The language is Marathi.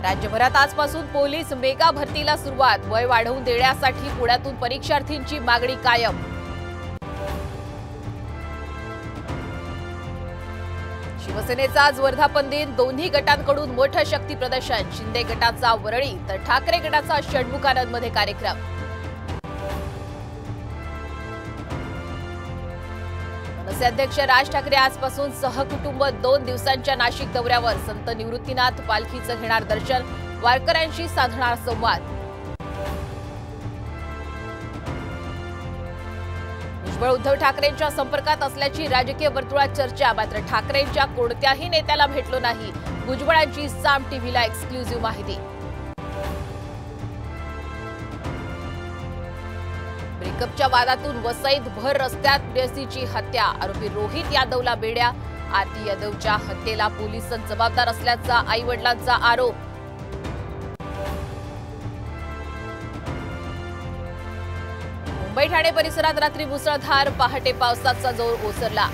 राज्यभरात आजपासून पोलीस मेगा भरतीला सुरुवात। वय वाढवून देण्यासाठी पुण्यातून परीक्षार्थींची मागणी कायम। शिवसेनेचा आज वर्धापन दिन। दोन्ही गटांकडून मोठं शक्ती प्रदर्शन। शिंदे गटाचा वरळी तर ठाकरे गटाचा षण्मुखानंदमध्ये कार्यक्रम। मनसे अध्यक्ष राज ठाकरे आजपासून सहकुटुंब 2 दिवसांच्या नाशिक दौऱ्यावर। संत निवृत्तीनाथ पालखीचं घेणार दर्शन। वारकऱ्यांशी साधणार संवाद। भुजबळ उद्धव ठाकरेंच्या संपर्कात असल्याची राजकीय वर्तुळात चर्चा। मात्र ठाकरेंच्या कोणत्याही नेत्याला भेटलो नाही। भुजबळांची साम टीव्हीला एक्सक्लुझिव्ह माहिती। ब्रेकअपच्या वादातून वसईत भर रस्त्यात प्रेयसीची हत्या। आरोपी रोहित यादवला बेड्या। आरती यादवच्या हत्येला पोलीस जबाबदार असल्याचा आई-वडिलांचा आरोप। मुंबई ठाणे परिसरात रात्री मुसळधार। पहाटे पावसाचा जोर ओसरला।